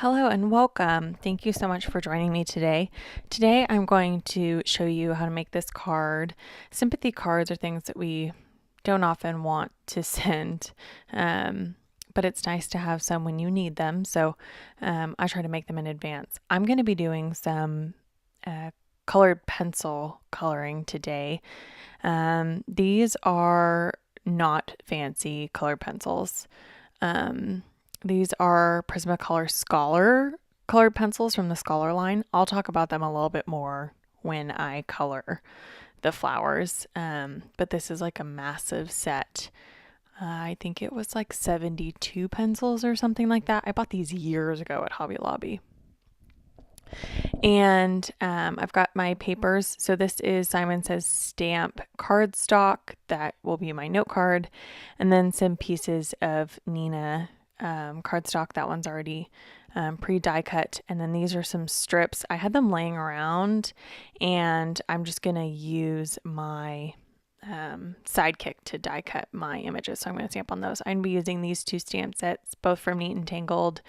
Hello and welcome. Thank you so much for joining me today. Today I'm going to show you how to make this card. Sympathy cards are things that we don't often want to send, but it's nice to have some when you need them. So I try to make them in advance. I'm going to be doing some colored pencil coloring today. These are not fancy colored pencils. These are Prismacolor Scholar colored pencils from the Scholar line. I'll talk about them a little bit more when I color the flowers. But this is like a massive set. I think it was like 72 pencils or something like that. I bought these years ago at Hobby Lobby. And I've got my papers. So this is Simon Says Stamp cardstock. That will be my note card. And then some pieces of Nina cardstock. That one's already pre-die cut. And then these are some strips. I had them laying around and I'm just going to use my sidekick to die cut my images. So I'm going to stamp on those. I'm going to be using these two stamp sets, both from Neat and Tangled,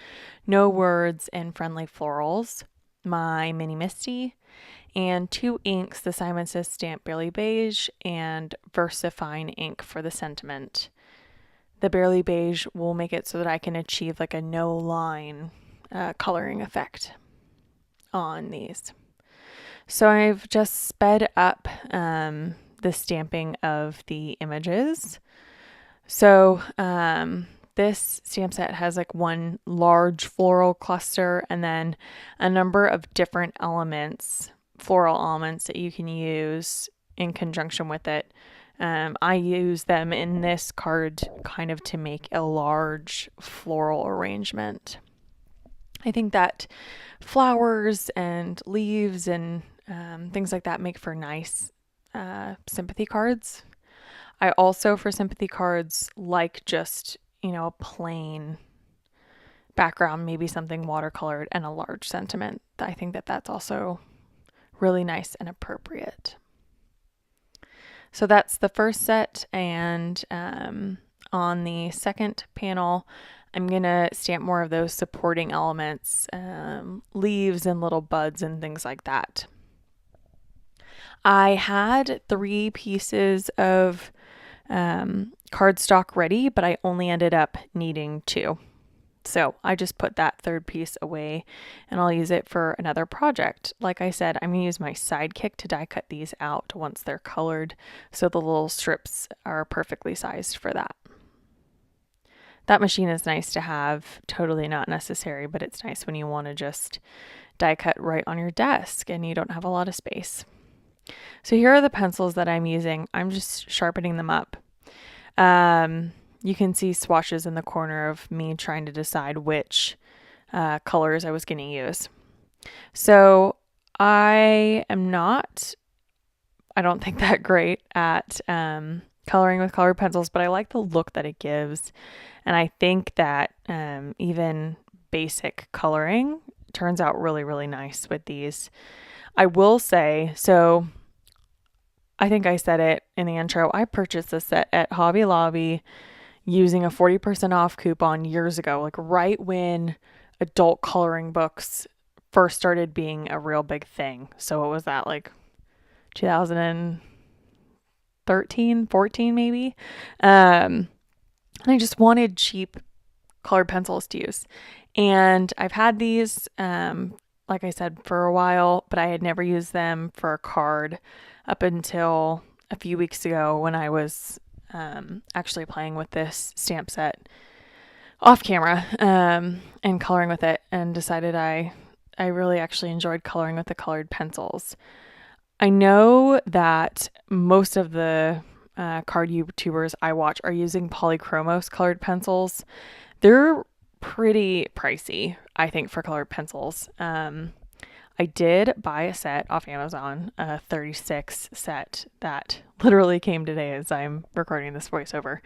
No Words and Friendly Florals, my Mini Misty, and two inks, the Simon Says Stamp Barely Beige and VersaFine ink for the sentiment. The Barely Beige will make it so that I can achieve like a no line coloring effect on these. So I've just sped up the stamping of the images. So this stamp set has like one large floral cluster and then a number of different elements, floral elements that you can use in conjunction with it. I use them in this card kind of to make a large floral arrangement. I think that flowers and leaves and things like that make for nice sympathy cards. I also, for sympathy cards, like just, a plain background, maybe something watercolored and a large sentiment. I think that that's also really nice and appropriate. So that's the first set, and on the second panel, I'm going to stamp more of those supporting elements, leaves and little buds and things like that. I had 3 pieces of cardstock ready, but I only ended up needing 2. So I just put that third piece away and I'll use it for another project. Like I said, I'm going to use my sidekick to die cut these out once they're colored, so the little strips are perfectly sized for that. That machine is nice to have, totally not necessary, but it's nice when you want to just die cut right on your desk and you don't have a lot of space. So here are the pencils that I'm using. I'm just sharpening them up. You can see swatches in the corner of me trying to decide which colors I was going to use. So I don't think that great at coloring with colored pencils, but I like the look that it gives. And I think that even basic coloring turns out really, really nice with these. I will say, so I think I said it in the intro, I purchased this set at Hobby Lobby using a 40% off coupon years ago, like right when adult coloring books first started being a real big thing. So what was that, like 2013, 14 maybe? And I just wanted cheap colored pencils to use. And I've had these, like I said, for a while, but I had never used them for a card up until a few weeks ago when I was actually playing with this stamp set off camera and coloring with it, and decided I really actually enjoyed coloring with the colored pencils. I know that most of the card YouTubers I watch are using polychromos colored pencils. They're pretty pricey, I think, for colored pencils. I did buy a set off Amazon, a 36 set that literally came today as I'm recording this voiceover.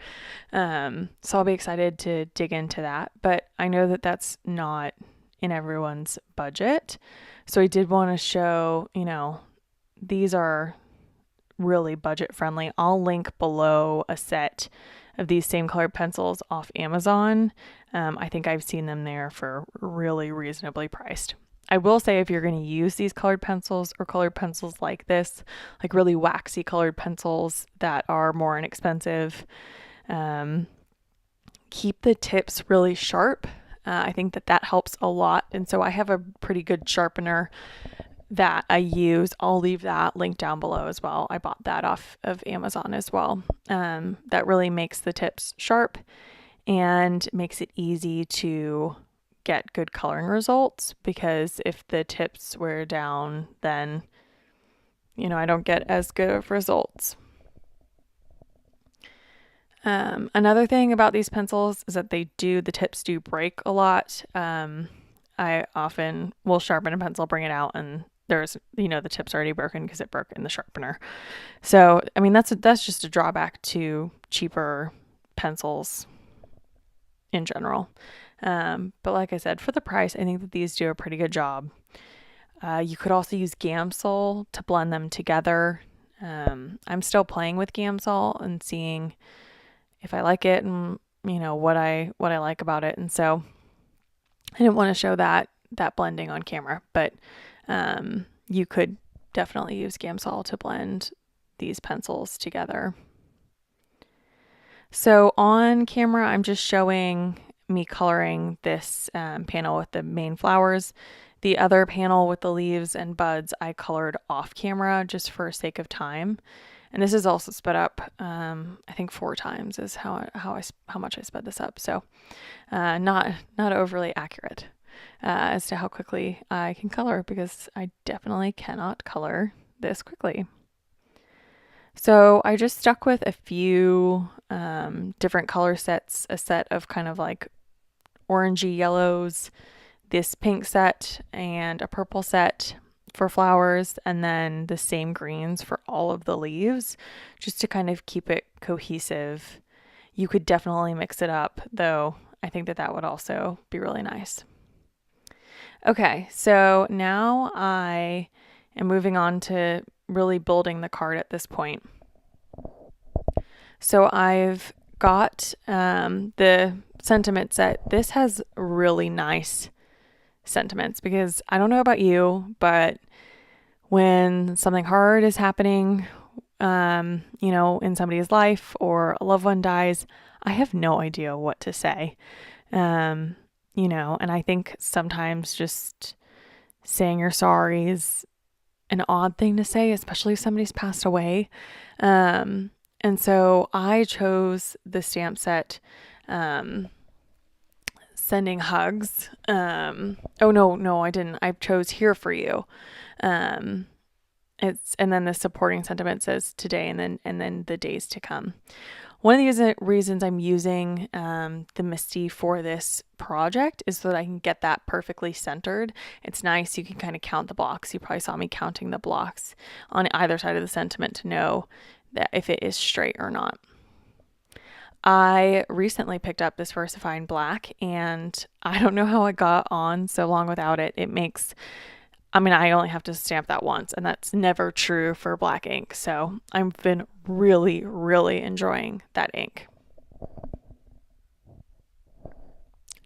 So I'll be excited to dig into that, but I know that that's not in everyone's budget. So I did want to show, these are really budget friendly. I'll link below a set of these same colored pencils off Amazon. I think I've seen them there for really reasonably priced. I will say if you're going to use these colored pencils or colored pencils like this, like really waxy colored pencils that are more inexpensive, keep the tips really sharp. I think that helps a lot. And so I have a pretty good sharpener that I use. I'll leave that link down below as well. I bought that off of Amazon as well. That really makes the tips sharp and makes it easy to get good coloring results, because if the tips wear down, then I don't get as good of results. Another thing about these pencils is that the tips do break a lot. I often will sharpen a pencil, bring it out, and there's, the tip's already broken because it broke in the sharpener. So, I mean, that's just a drawback to cheaper pencils in general. But like I said, for the price, I think that these do a pretty good job. You could also use Gamsol to blend them together. I'm still playing with Gamsol and seeing if I like it and what I like about it. And so I didn't want to show that blending on camera, but you could definitely use Gamsol to blend these pencils together. So on camera, I'm just showing me coloring this panel with the main flowers. The other panel with the leaves and buds I colored off camera just for sake of time. And this is also sped up, I think 4 times is how much I sped this up. So not overly accurate as to how quickly I can color, because I definitely cannot color this quickly. So I just stuck with a few different color sets, a set of kind of like orangey yellows, this pink set, and a purple set for flowers, and then the same greens for all of the leaves, just to kind of keep it cohesive. You could definitely mix it up, though. I think that would also be really nice. Okay, so now I am moving on to really building the card at this point. So I've got the sentiment set. This has really nice sentiments, because I don't know about you, but when something hard is happening, in somebody's life, or a loved one dies, I have no idea what to say. And I think sometimes just saying you're sorry is an odd thing to say, especially if somebody's passed away. And so I chose the stamp set, Sending Hugs. Oh no, I didn't. I chose Here For You. And then the supporting sentiment says today, and then the days to come. One of the reasons I'm using the Misty for this project is so that I can get that perfectly centered. It's nice. You can kind of count the blocks. You probably saw me counting the blocks on either side of the sentiment to know that if it is straight or not. I recently picked up this VersaFine Black, and I don't know how I got on so long without it. I only have to stamp that once, and that's never true for black ink. So I've been really, really enjoying that ink.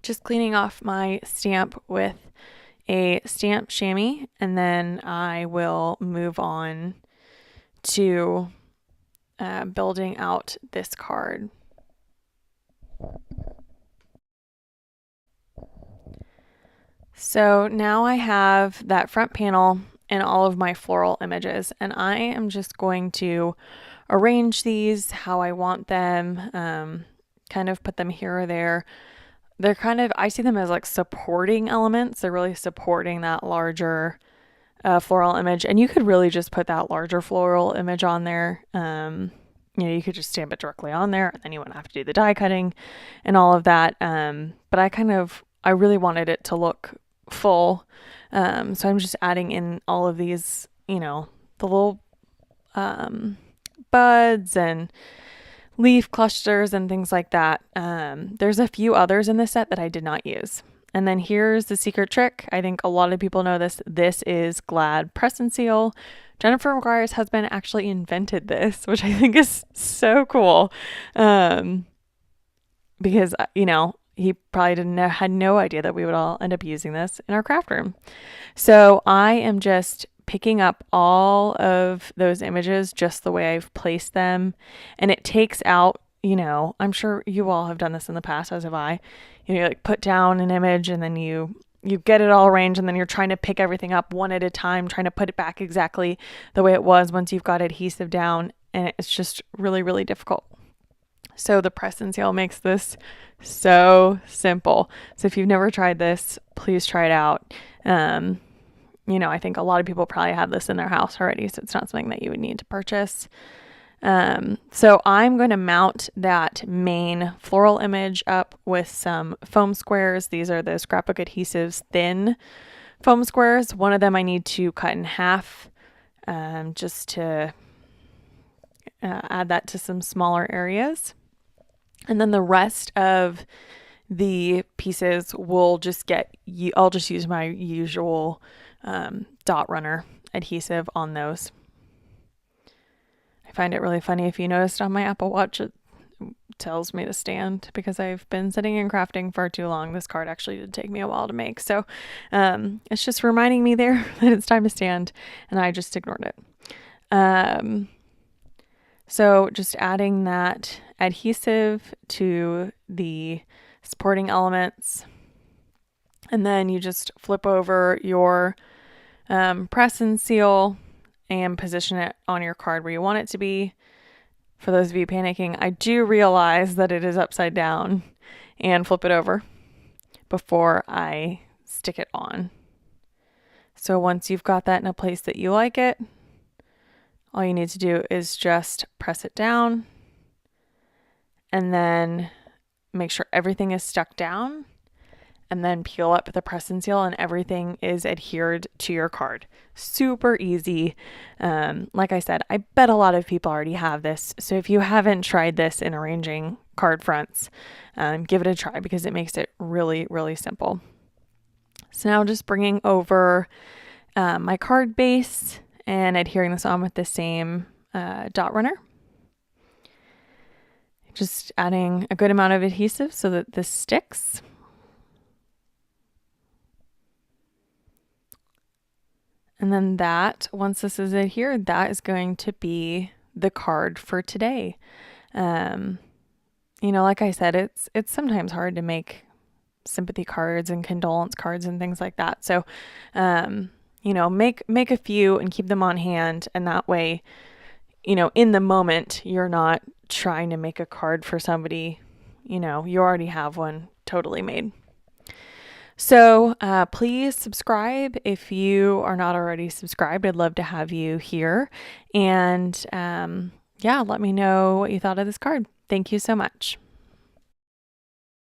Just cleaning off my stamp with a stamp chamois, and then I will move on to building out this card. So now I have that front panel and all of my floral images, and I am just going to arrange these how I want them, kind of put them here or there. They're I see them as like supporting elements. They're really supporting that larger floral image, and you could really just put that larger floral image on there. You could just stamp it directly on there, and then you wouldn't have to do the die cutting and all of that. But I really wanted it to look full. So I'm just adding in all of these, the little buds and leaf clusters and things like that. There's a few others in this set that I did not use. And then here's the secret trick. I think a lot of people know this. This is Glad Press and Seal. Jennifer McGuire's husband actually invented this, which I think is so cool. because, he probably had no idea that we would all end up using this in our craft room. So I am just picking up all of those images just the way I've placed them. And it takes out, I'm sure you all have done this in the past, as have I. You like put down an image and then you get it all arranged, and then you're trying to pick everything up one at a time, trying to put it back exactly the way it was once you've got adhesive down. And it's just really, really difficult. So the press and seal makes this so simple. So if you've never tried this, please try it out. I think a lot of people probably have this in their house already, so it's not something that you would need to purchase. So I'm going to mount that main floral image up with some foam squares. These are the scrapbook adhesives thin foam squares. One of them I need to cut in half, just to add that to some smaller areas. And then the rest of the pieces will I'll just use my usual dot runner adhesive on those. I find it really funny. If you noticed on my Apple Watch, it tells me to stand because I've been sitting and crafting far too long. This card actually did take me a while to make. So it's just reminding me there that it's time to stand, and I just ignored it. So just adding that adhesive to the supporting elements, and then you just flip over your press and seal and position it on your card where you want it to be. For those of you panicking, I do realize that it is upside down, and flip it over before I stick it on. So once you've got that in a place that you like it, all you need to do is just press it down and then make sure everything is stuck down, and then peel up the press and seal and everything is adhered to your card. Super easy. Like I said, I bet a lot of people already have this. So if you haven't tried this in arranging card fronts, give it a try because it makes it really, really simple. So now just bringing over my card base and adhering this on with the same dot runner. Just adding a good amount of adhesive so that this sticks. And then once this is adhered, that is going to be the card for today. Like I said, it's sometimes hard to make sympathy cards and condolence cards and things like that. So, make a few and keep them on hand. And that way, in the moment, you're not trying to make a card for somebody, you already have one totally made. So please subscribe if you are not already subscribed. I'd love to have you here. And let me know what you thought of this card. Thank you so much.